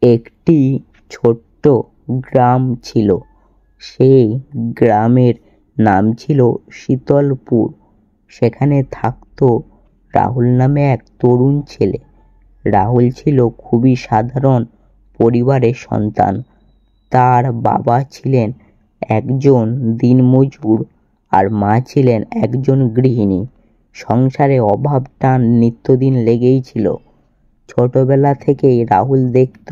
একটি ছোট্ট গ্রাম ছিল। সেই গ্রামের নাম ছিল শীতলপুর। সেখানে থাকতো রাহুল নামে এক তরুণ ছেলে। রাহুল ছিল খুবই সাধারণ পরিবারের সন্তান। তার বাবা ছিলেন একজন দিনমজুর আর মা ছিলেন একজন গৃহিণী। সংসারে অভাবটা নিত্যদিন লেগেই ছিল। ছোটবেলা থেকেই রাহুল দেখত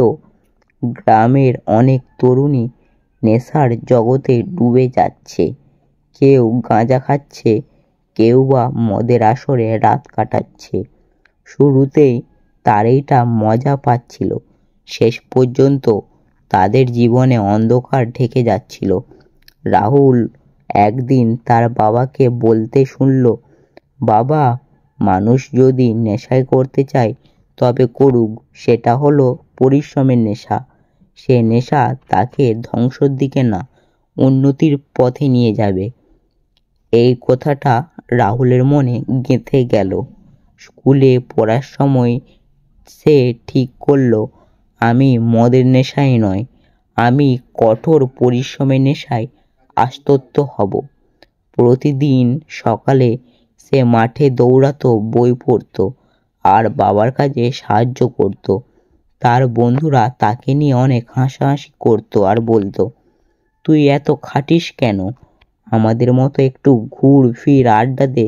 গ্রামের অনেক তরুণী নেশার জগতে ডুবে যাচ্ছে। কেউ গাঁজা খাচ্ছে, কেউ বা মদের আসরে রাত কাটাচ্ছে। শুরুতেই তার এইটা মজা পাচ্ছিল, শেষ পর্যন্ত তাদের জীবনে অন্ধকার ঢেকে যাচ্ছিল। রাহুল একদিন তার বাবাকে বলতে শুনল, বাবা, মানুষ যদি নেশায় করতে চায় তবে করুক, সেটা হলো পরিশ্রমের নেশা। সে নেশা তাকে ধ্বংসের দিকে না, উন্নতির পথে নিয়ে যাবে। এই কথাটা রাহুলের মনে গেঁথে গেল। স্কুলে পড়ার সময় সে ঠিক করল, আমি মদের নেশায় নয়, আমি কঠোর পরিশ্রমের নেশায় আত্মস্থ হব। প্রতিদিন সকালে সে মাঠে দৌড়াতো, বই পড়তো আর বাবার কাজে সাহায্য করত। তার বন্ধুরা তাকে নিয়ে অনেক হাসাহাসি করতো আর বলতো, তুই এত খাটিস কেন? আমাদের মতো একটু ঘুর ফির আড্ডা দে।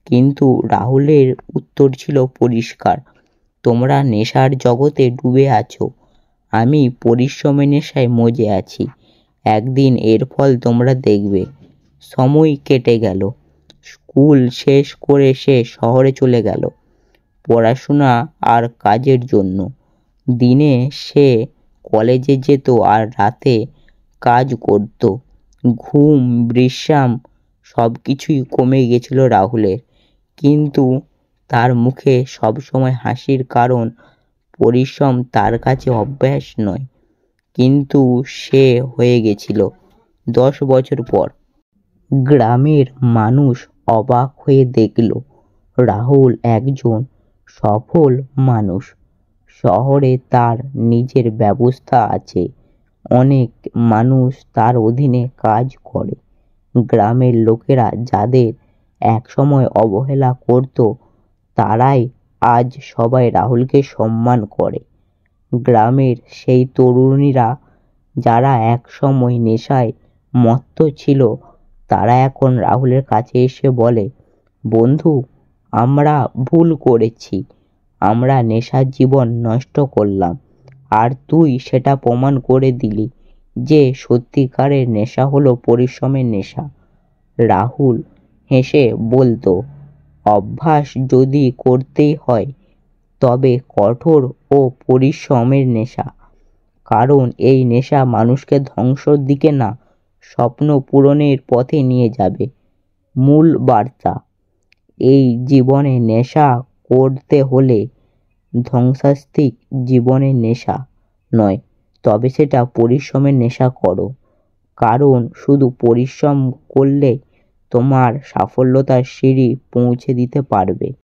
কিন্তু রাহুলের উত্তর ছিল পরিষ্কার, তোমরা নেশার জগতে ডুবে আছো, আমি পরিশ্রমের নেশায় মজে আছি। একদিন এর ফল তোমরা দেখবে। সময় কেটে গেল। স্কুল শেষ করে সে শহরে চলে গেল পড়াশোনা আর কাজের জন্য। দিনে সে কলেজে যেত আর রাতে কাজ করত। ঘুম, বিশ্রাম সবকিছুই কমে গেছিল রাহুলের। কিন্তু তার মুখে সবসময় হাসির কারণ পরিশ্রম তার কাছে অভ্যাস নয়। কিন্তু সে হয়ে গেছিল 10 বছর পর। গ্রামের মানুষ অবাক হয়ে দেখল রাহুল একজন সফল মানুষ। শহরে তার নিজের ব্যবসা আছে, অনেক মানুষ তার অধীনে কাজ করে। গ্রামের লোকেরা যাদের একসময় অবহেলা করত, তারাই আজ সবাই রাহুলকে সম্মান করে। গ্রামের সেই তরুণীরা যারা একসময় নেশায় মত্ত ছিল, তারা এখন রাহুলের কাছে এসে বলে, বন্ধু, আমরা ভুল করেছি, আমরা নেশার জীবন নষ্ট করলাম, আর তুই সেটা প্রমাণ করে দিলি যে সত্যিকারের নেশা হলো পরিশ্রমের নেশা। রাহুল হেসে বলতো, অভ্যাস যদি করতেই হয় তবে কঠোর ও পরিশ্রমের নেশা, কারণ এই নেশা মানুষকে ধ্বংসের দিকে না, স্বপ্ন পূরণের পথে নিয়ে যাবে। মূল বার্তা, এই জীবনে নেশা করতে হলে ধ্বংসাত্মক জীবনের নেশা নয়, তবে সেটা পরিশ্রমের নেশা করো। কারণ শুধু পরিশ্রম করলে তোমার সাফল্যতার সিঁড়ি পৌঁছে দিতে পারবে।